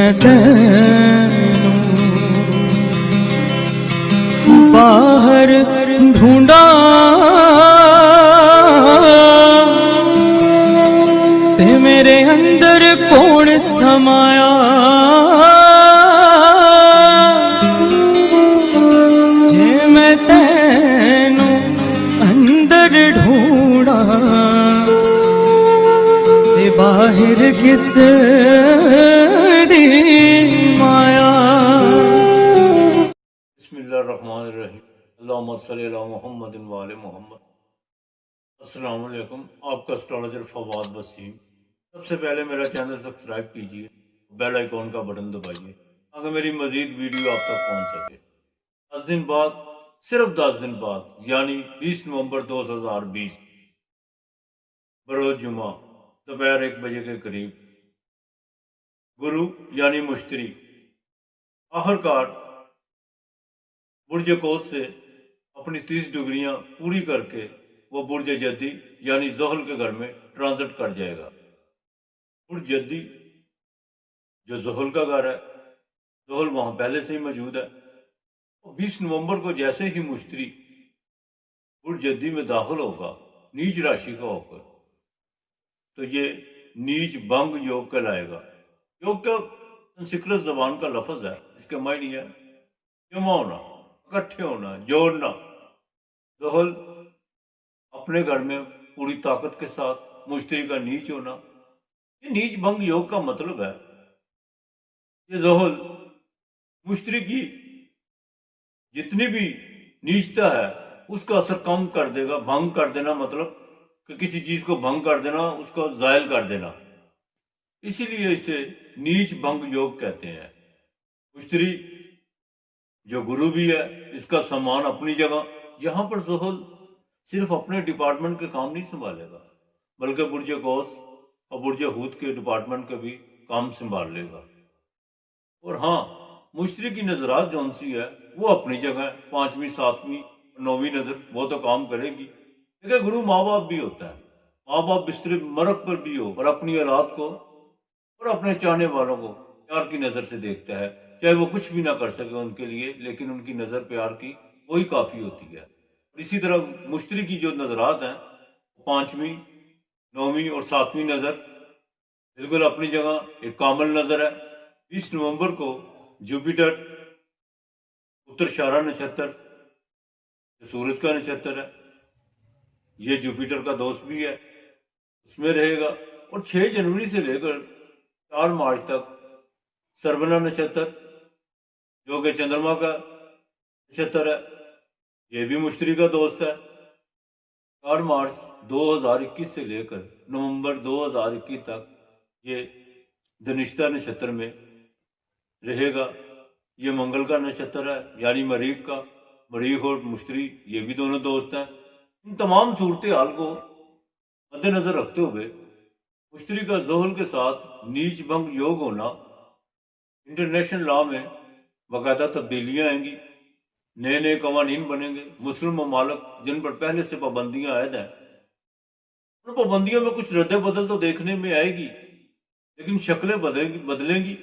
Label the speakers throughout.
Speaker 1: میں تینوں باہر ڈھونڈا تے میرے اندر کون سمایا جے میں تینوں اندر ڈھونڈا تے باہر کس دی مایا۔
Speaker 2: بسم اللہ الرحمن الرحیم، اللہم صلی علی محمد وآل محمد۔ السلام علیکم، آپ کا اسٹرالوجر فواد وسیم۔ سب سے پہلے میرا چینل سبسکرائب کیجئے، بیل آئیکن کا بٹن دبائیے تاکہ میری مزید ویڈیو آپ تک پہنچ سکے۔ 10 دن بعد، صرف 10 دن بعد، یعنی 20 نومبر 2020 بروز جمعہ دوپہر 1 بجے کے قریب، گرو یعنی مشتری آخرکار برج قوس سے اپنی 30 ڈگریاں پوری کر کے وہ برج جدی یعنی زحل کے گھر میں ٹرانزٹ کر جائے گا۔ برج جدی جو زحل کا گھر ہے، زحل وہاں پہلے سے ہی موجود ہے۔ 20 نومبر کو جیسے ہی مشتری برج جدی میں داخل ہوگا نیچ راشی کا ہو کر، تو یہ نیچ بھنگ یوگ کہلائے گا۔ یوگ کا سنسکرت زبان کا لفظ ہے، اس کے معنی ہے جمع ہونا، اکٹھے ہونا، جوڑنا۔ زحل اپنے گھر میں پوری طاقت کے ساتھ، مشتری کا نیچ ہونا۔ یہ نیچ بھنگ یوگ کا مطلب ہے یہ زحل مشتری کی جتنی بھی نیچتا ہے اس کا اثر کم کر دے گا۔ بھنگ کر دینا مطلب کہ کسی چیز کو بھنگ کر دینا، اس کو زائل کر دینا، اسی لیے اسے نیچ بھنگ یوگ کہتے ہیں۔ مشتری جو گرو بھی ہے، اس کا سامان اپنی جگہ۔ یہاں پر زحل صرف اپنے ڈپارٹمنٹ کے کام نہیں سنبھالے گا، بلکہ برج قوس اور برج حوت کے ڈپارٹمنٹ کے بھی کام سنبھال لے گا۔ اور ہاں، مشتری کی نظرات جون سی ہے وہ اپنی جگہ، 5ویں 7ویں 9ویں نظر وہ تو کام کرے گی۔ لیکن گرو ماں باپ بھی ہوتا ہے، ماں باپ بستر مرگ پر بھی ہو اور اپنی اولاد کو اور اپنے چاہنے والوں کو پیار کی نظر سے دیکھتا ہے، چاہے وہ کچھ بھی نہ کر سکے ان کے لیے، لیکن ان کی نظر پیار کی وہی کافی ہوتی ہے۔ اور اسی طرح مشتری کی جو نظرات ہیں، 5ویں 9ویں اور 7ویں نظر بالکل اپنی جگہ ایک کامل نظر ہے۔ 20 نومبر کو جوپیٹر اترشارہ نچھتر جو سورج کا نچھتر ہے، یہ جوپیٹر کا دوست بھی ہے، اس میں رہے گا۔ اور 6 جنوری سے لے کر 4 مارچ تک سربنا نچھتر جو کہ چندرما کا نچھتر ہے، یہ بھی مشتری کا دوست ہے۔ 4 مارچ 2021 سے لے کر نومبر 2021 تک یہ دھنشتہ نچھتر میں رہے گا۔ یہ منگل کا نچھتر ہے، یعنی مریخ کا۔ مریخ اور مشتری یہ بھی دونوں دوست ہیں۔ ان تمام صورتحال کو مد نظر رکھتے ہوئے مشتری کا زحل کے ساتھ نیچ بھنگ یوگ ہونا، انٹرنیشنل لا میں باقاعدہ تبدیلیاں آئیں گی، نئے نئے قوانین بنیں گے۔ مسلم ممالک جن پر پہلے سے پابندیاں عائد ہیں، ان پابندیوں میں کچھ رد بدل تو دیکھنے میں آئے گی، لیکن شکلیں بدلیں گی،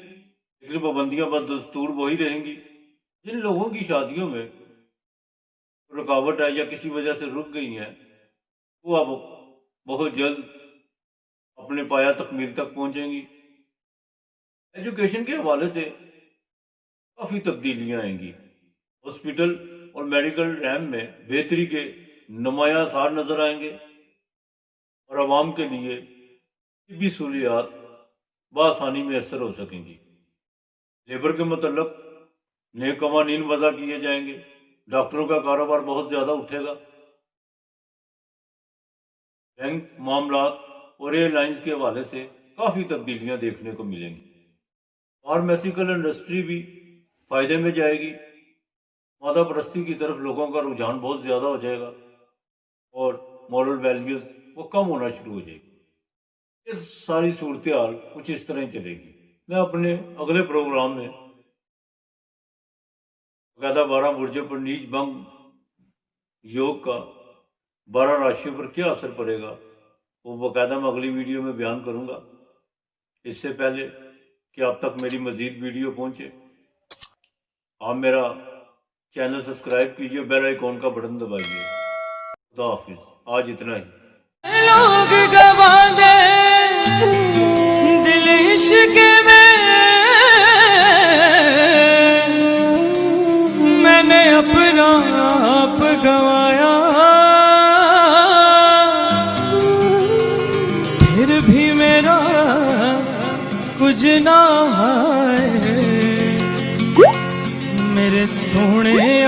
Speaker 2: لیکن پابندیاں بدستور وہی رہیں گی۔ جن لوگوں کی شادیوں میں رکاوٹ ہے یا کسی وجہ سے رک گئی ہیں، وہ اب بہت جلد اپنے پایہ تکمیل تک پہنچیں گی۔ ایجوکیشن کے حوالے سے کافی تبدیلیاں آئیں گی۔ ہاسپٹل اور میڈیکل ریم میں بہتری کے نمایاں آثار نظر آئیں گے، اور عوام کے لیے طبی سہولیات بآسانی میسر ہو سکیں گی۔ لیبر کے متعلق نئے قوانین وضع کیے جائیں گے، ڈاکٹروں کا کاروبار بہت زیادہ اٹھے گا۔ بینک معاملات اور ایئر لائنز کے حوالے سے کافی تبدیلیاں دیکھنے کو ملیں گی۔ فارمیسیکل انڈسٹری بھی فائدے میں جائے گی۔ مادہ پرستی کی طرف لوگوں کا رجحان بہت زیادہ ہو جائے گا، اور مورل ویلیوز وہ کم ہونا شروع ہو جائے گی۔ یہ ساری صورتحال کچھ اس طرح چلے گی۔ میں اپنے اگلے پروگرام میں باقاعدہ 12 برجوں پر نیچ بھنگ یوگ کا 12 راشیوں پر کیا اثر پڑے گا وہ باقاعدہ میں اگلی ویڈیو میں بیان کروں گا۔ اس سے پہلے کہ آپ تک میری مزید ویڈیو پہنچے۔ آپ میرا چینل سبسکرائب کیجیے، بیل آئیکن کا بٹن دبائیے۔ خدا حافظ، آج اتنا ہی۔
Speaker 1: لوگ گوا دے دل عشق میں نے اپنا آپ گوایا، پھر بھی میرا کچھ نہ ہے میرے سونے